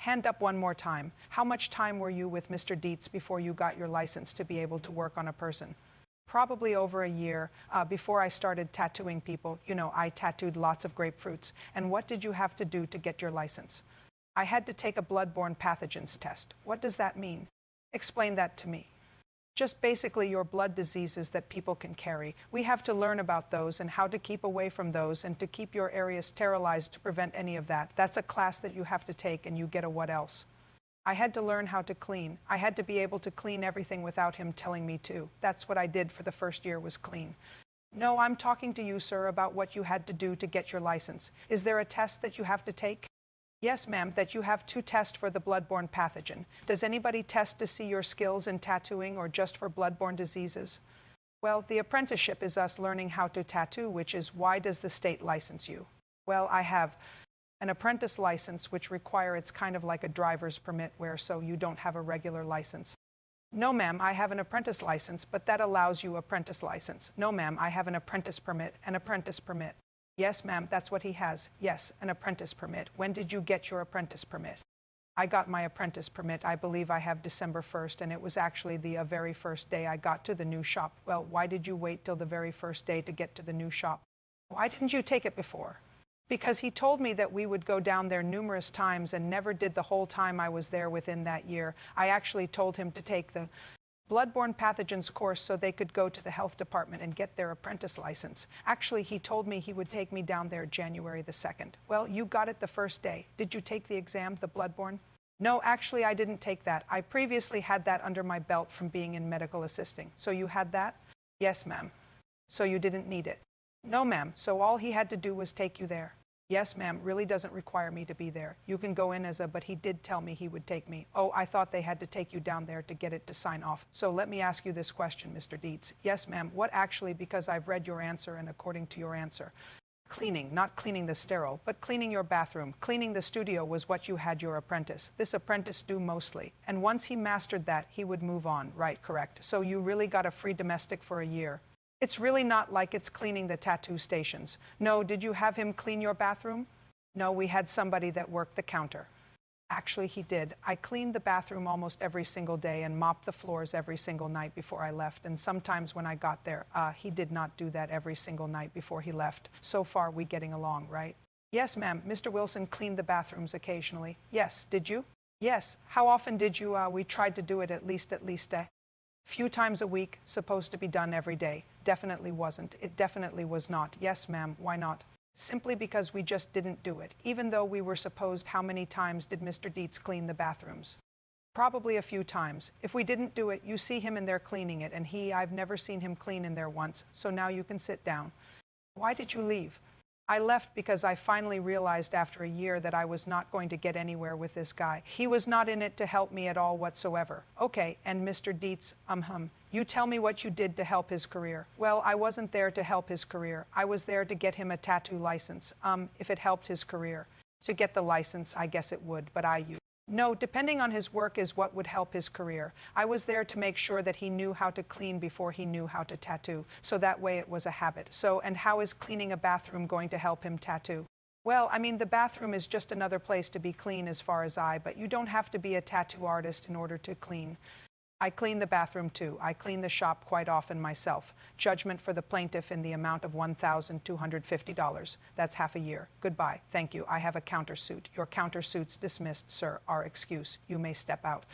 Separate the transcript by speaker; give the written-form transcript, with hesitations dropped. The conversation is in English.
Speaker 1: Hand up one more time. How much time were you with Mr. Dietz before you got your license to be able to work on a person? Probably over a year. Before I started tattooing people, you know, I tattooed lots of grapefruits. And what did you have to do to get your license? I had to take a bloodborne pathogens test. What does that mean? Explain that to me. Just basically your blood diseases that people can carry. We have to learn about those and how to keep away from those and to keep your area sterilized to prevent any of that. That's a class that you have to take, and you get a what else. I had to learn how to clean. I had to be able to clean everything without him telling me to. That's what I did for the first year, was clean. No, I'm talking to you, sir, about what you had to do to get your license. Is there a test that you have to take? Yes, ma'am, that you have to test for the bloodborne pathogen. Does anybody test to see your skills in tattooing or just for bloodborne diseases? Well, the apprenticeship is us learning how to tattoo, which is, why does the state license you? Well, I have an apprentice license, which it's kind of like a driver's permit, where so you don't have a regular license. No, ma'am, I have an apprentice license, but that allows you apprentice license. No, ma'am, I have an apprentice permit, an apprentice permit. Yes, ma'am, that's what he has. Yes, an apprentice permit. When did you get your apprentice permit? I got my apprentice permit, I believe I have December 1st, and it was actually the very first day I got to the new shop. Well, why did you wait till the very first day to get to the new shop? Why didn't you take it before? Because he told me that we would go down there numerous times and never did the whole time I was there within that year. I actually told him to take the bloodborne pathogens course so they could go to the health department and get their apprentice license. Actually, he told me he would take me down there January the 2nd. Well, you got it the first day. Did you take the exam, the bloodborne? No, actually, I didn't take that. I previously had that under my belt from being in medical assisting. So you had that? Yes, ma'am. So you didn't need it? No, ma'am. So all he had to do was take you there? Yes, ma'am, really doesn't require me to be there. You can go in as but he did tell me he would take me. Oh, I thought they had to take you down there to get it to sign off. So let me ask you this question, Mr. Dietz. Yes, ma'am, what actually, because I've read your answer and according to your answer. Cleaning, not cleaning the sterile, but cleaning your bathroom. Cleaning the studio was what you had your apprentice. This apprentice do mostly. And once he mastered that, he would move on. Right, correct. So you really got a free domestic for a year. It's really not like it's cleaning the tattoo stations. No, did you have him clean your bathroom? No, we had somebody that worked the counter. Actually, he did. I cleaned the bathroom almost every single day and mopped the floors every single night before I left. And sometimes when I got there, he did not do that every single night before he left. So far, we getting along, right? Yes, ma'am. Mr. Wilson cleaned the bathrooms occasionally. Yes, did you? Yes. How often did you? We tried to do it at least a few times a week, supposed to be done every day. Definitely wasn't. It definitely was not. Yes, ma'am. Why not? Simply because we just didn't do it. Even though we were supposed, how many times did Mr. Dietz clean the bathrooms? Probably a few times. If we didn't do it, you see him in there cleaning it, and I've never seen him clean in there once. So now you can sit down. Why did you leave? I left because I finally realized after a year that I was not going to get anywhere with this guy. He was not in it to help me at all whatsoever. Okay, and Mr. Dietz, you tell me what you did to help his career. Well, I wasn't there to help his career. I was there to get him a tattoo license, if it helped his career. To get the license, I guess it would, but No, depending on his work is what would help his career. I was there to make sure that he knew how to clean before he knew how to tattoo. So that way it was a habit. So, and how is cleaning a bathroom going to help him tattoo? Well, I mean, the bathroom is just another place to be clean as far as but you don't have to be a tattoo artist in order to clean. I clean the bathroom too. I clean the shop quite often myself. Judgment for the plaintiff in the amount of $1,250. That's half a year. Goodbye. Thank you. I have a countersuit. Your countersuit's dismissed, sir. Our excuse. You may step out.